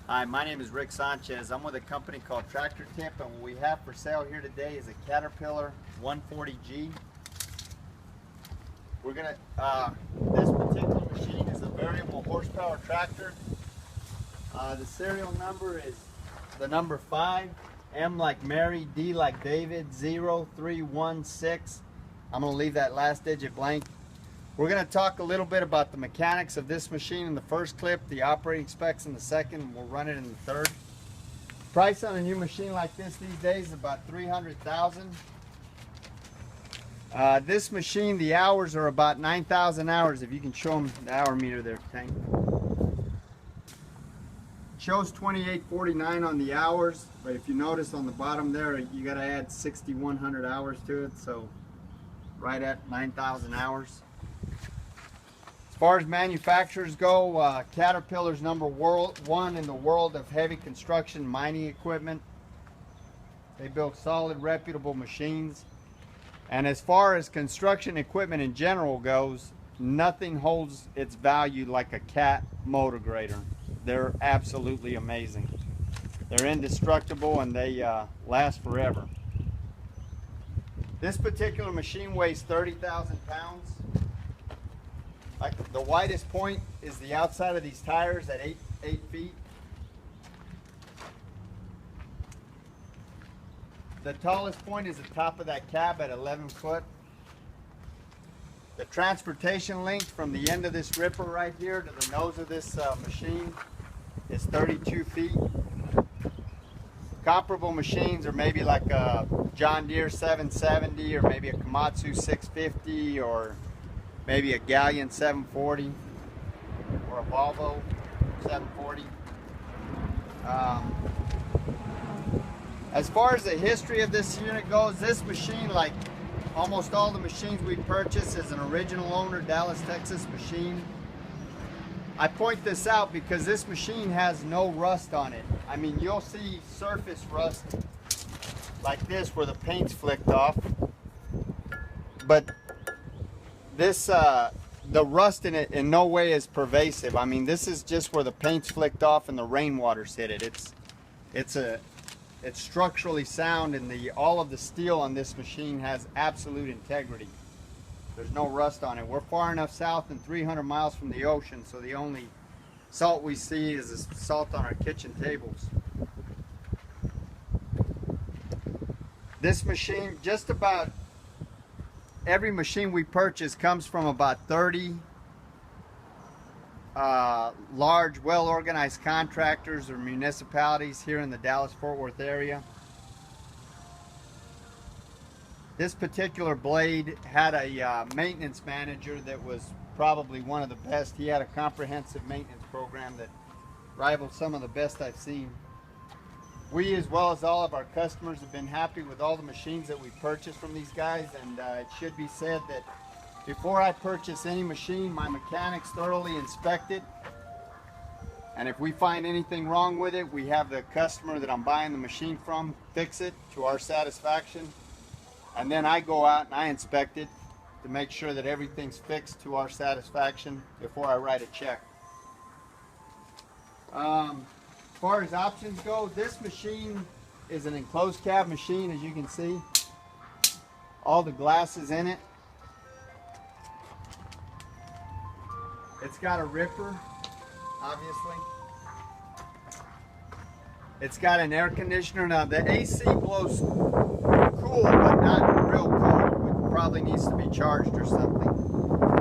Hi, my name is Rick Sanchez. I'm with a company called Tractor Tip, and what we have for sale here today is a Caterpillar 140G. This particular machine is a variable horsepower tractor. The serial number is the number 5, M like Mary, D like David, 0316. I'm going to leave that last digit blank. We're going to talk a little bit about the mechanics of this machine in the first clip, the operating specs in the second, and we'll run it in the third. Price on a new machine like this these days is about $300,000. This machine, the hours are about 9,000 hours, if you can show them the hour meter there, Tank. It shows 2849 on the hours, but if you notice on the bottom there, you got to add 6,100 hours to it, so right at 9,000 hours. As far as manufacturers go, Caterpillar's number one in the world of heavy construction mining equipment. They build solid, reputable machines. And as far as construction equipment in general goes, nothing holds its value like a Cat motor grader. They're absolutely amazing. They're indestructible and they last forever. This particular machine weighs 30,000 pounds. The widest point is the outside of these tires at 8 feet. The tallest point is the top of that cab at 11 foot. The transportation length from the end of this ripper right here to the nose of this machine is 32 feet. Comparable machines are maybe like a John Deere 770 or maybe a Komatsu 650 or maybe a Galleon 740 or a Volvo 740. As far as the history of this unit goes, this machine, like almost all the machines we purchase, is an original owner Dallas, Texas machine. I point this out because this machine has no rust on it. I mean, you'll see surface rust like this where the paint's flicked off, but this the rust in it in no way is pervasive. I mean, this is just where the paint's flicked off and the rainwater's hit it. It's structurally sound, and all of the steel on this machine has absolute integrity. There's no rust on it. We're far enough south and 300 miles from the ocean, so the only salt we see is the salt on our kitchen tables. This machine, just about every machine we purchase comes from about 30 large, well-organized contractors or municipalities here in the Dallas-Fort Worth area. This particular blade had a maintenance manager that was probably one of the best. He had a comprehensive maintenance program that rivaled some of the best I've seen. We, as well as all of our customers, have been happy with all the machines that we purchased from these guys, and it should be said that before I purchase any machine, my mechanics thoroughly inspect it, and if we find anything wrong with it, we have the customer that I'm buying the machine from fix it to our satisfaction, and then I go out and I inspect it to make sure that everything's fixed to our satisfaction before I write a check. As far as options go, this machine is an enclosed cab machine, as you can see. All the glass is in it. It's got a ripper, obviously. It's got an air conditioner. Now the AC blows cool, but not real cold. It probably needs to be charged or something.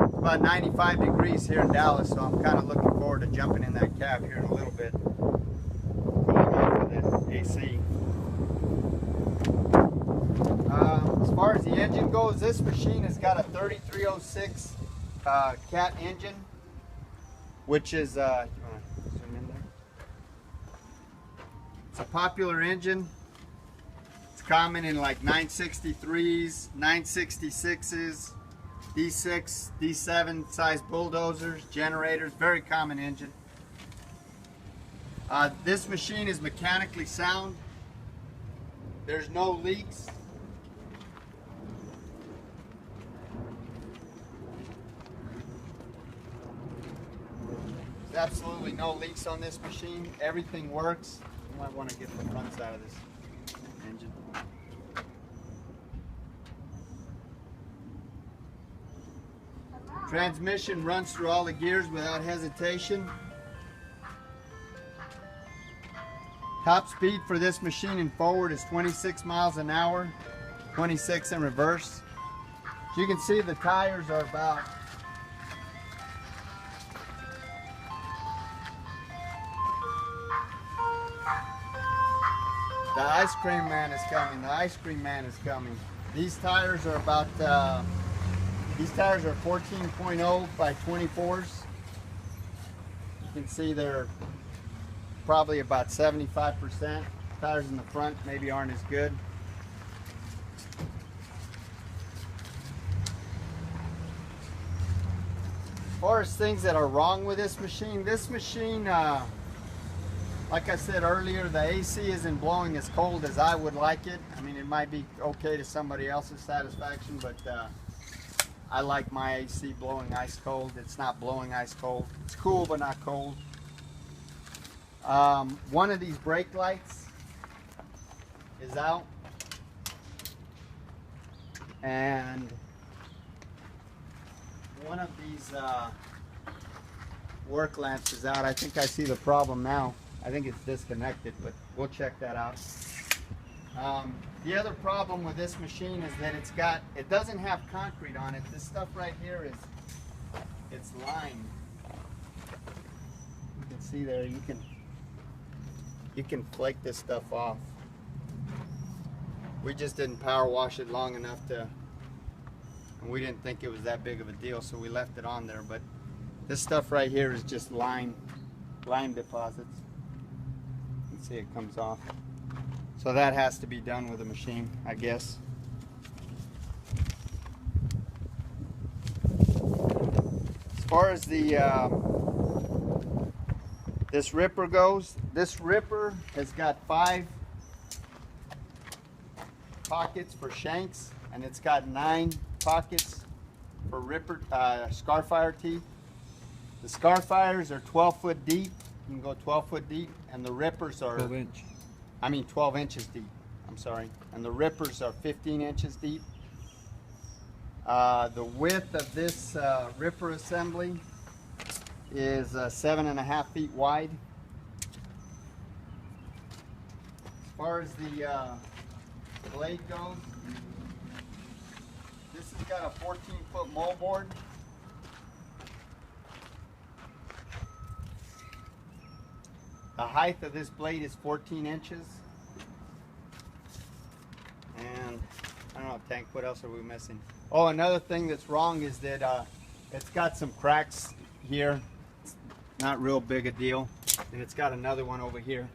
It's about 95 degrees here in Dallas, so I'm kind of looking forward to jumping in that cab here in a little bit. AC. As far as the engine goes, this machine has got a 3306 Cat engine, which is you want to zoom in there? It's a popular engine. It's common in like 963s, 966s, D6, D7 size bulldozers, generators. Very common engine. This machine is mechanically sound. There's no leaks. It's absolutely absolutely no leaks on this machine. Everything works. You might want to get the front side of this engine. Transmission runs through all the gears without hesitation. Top speed for this machine in forward is 26 miles an hour, 26 in reverse. As you can see, the tires are about the ice cream man is coming. The ice cream man is coming. These tires are about these tires are 14.0 by 24s. You can see they're probably about 75%. Tires in the front maybe aren't as good. As far as things that are wrong with this machine, like I said earlier, the AC isn't blowing as cold as I would like it. I mean, it might be okay to somebody else's satisfaction, but I like my AC blowing ice cold. It's not blowing ice cold. It's cool, but not cold. One of these brake lights is out, and one of these work lamps is out. I think I see the problem now. I think it's disconnected, but we'll check that out. The other problem with this machine is that it doesn't have concrete on it. This stuff right here it's lined. You can see there, you can flake this stuff off. We just didn't power wash it long enough and we didn't think it was that big of a deal, so we left it on there. But this stuff right here is just lime deposits. You can see it comes off. So that has to be done with the machine, I guess. As far as this ripper goes, this ripper has got 5 pockets for shanks, and it's got 9 pockets for ripper Scarfire teeth. The Scarfires are 12 foot deep. You can go 12 foot deep, and the rippers are 12 inches deep. I'm sorry. And the rippers are 15 inches deep. The width of this ripper assembly is 7.5 feet wide. As far as the blade goes, this has got a 14-foot moldboard. The height of this blade is 14 inches. And I don't know, Tank, what else are we missing? Oh, another thing that's wrong is that it's got some cracks here. It's not real big a deal. And it's got another one over here.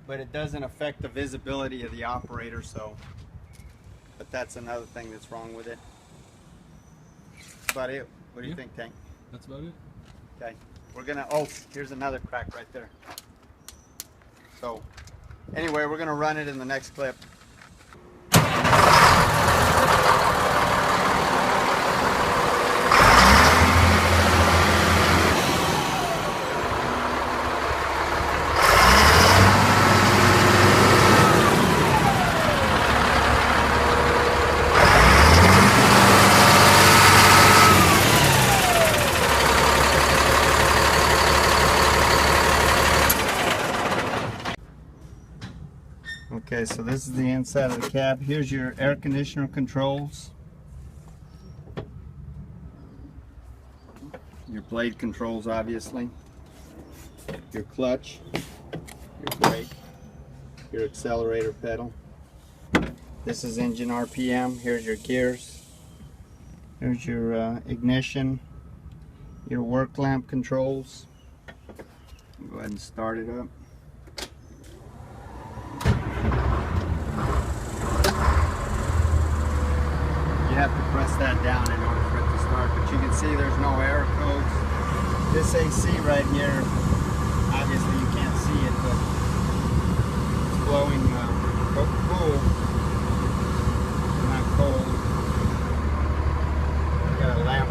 But it doesn't affect the visibility of the operator, but that's another thing that's wrong with it. That's about it. What do you think, Tank? That's about it. Okay. Here's another crack right there. So, anyway, we're gonna run it in the next clip. Okay, so this is the inside of the cab. Here's your air conditioner controls. Your blade controls, obviously. Your clutch, your brake, your accelerator pedal. This is engine RPM. Here's your gears. Here's your ignition, your work lamp controls. Go ahead and start it up. You have to press that down in order for it to start, but you can see there's no error codes. This AC right here, obviously you can't see it, but it's blowing cool, not cold. Got a lamp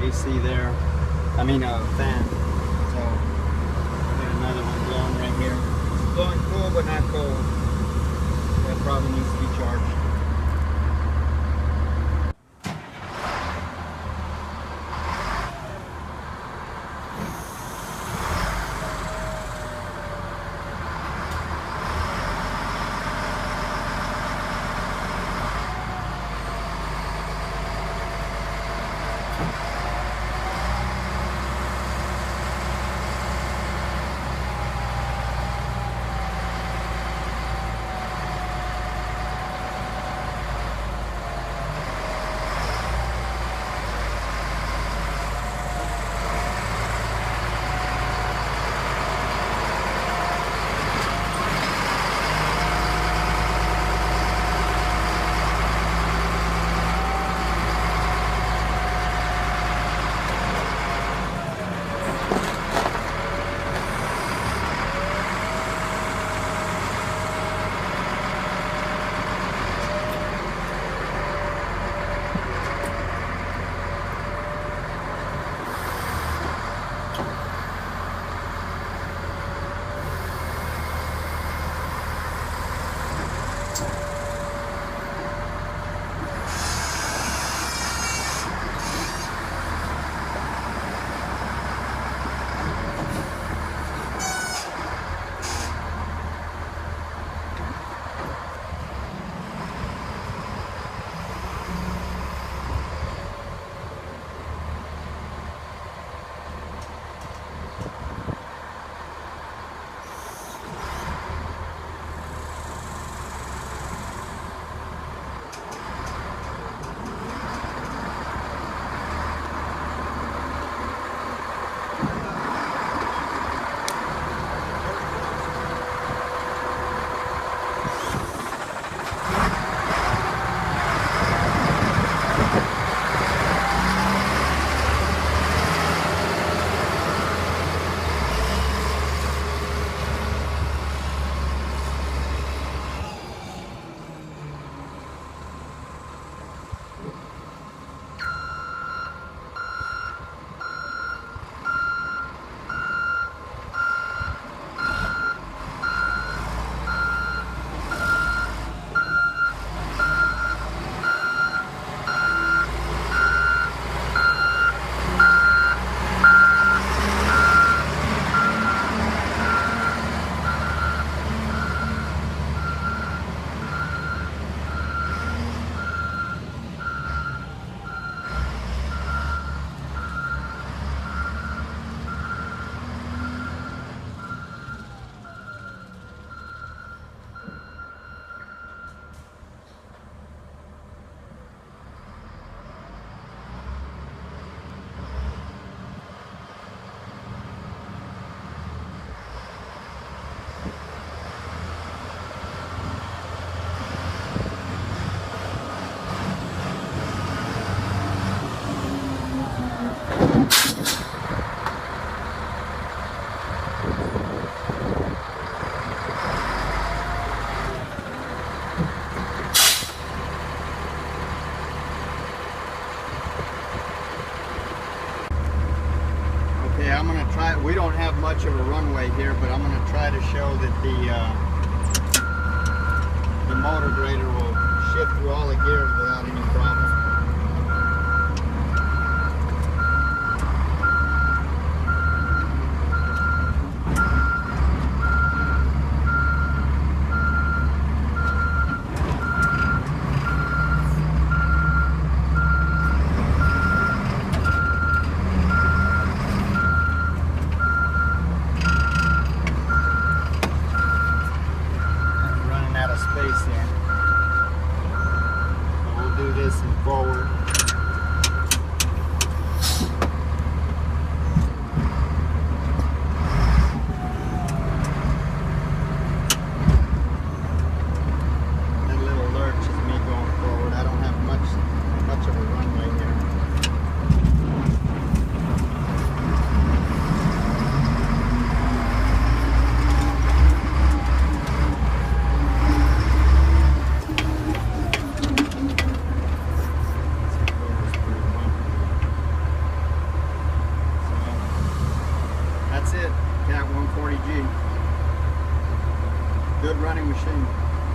AC there. cool but not cold. That probably needs to be charged. I'm going to try, we don't have much of a runway here, but I'm going to try to show that the motor grader will shift through all the gears without any problem. Space there. We'll do this and forward. That little lurch is me going forward. I don't have much of a runway here. That's it, Cat 140G. Good running machine.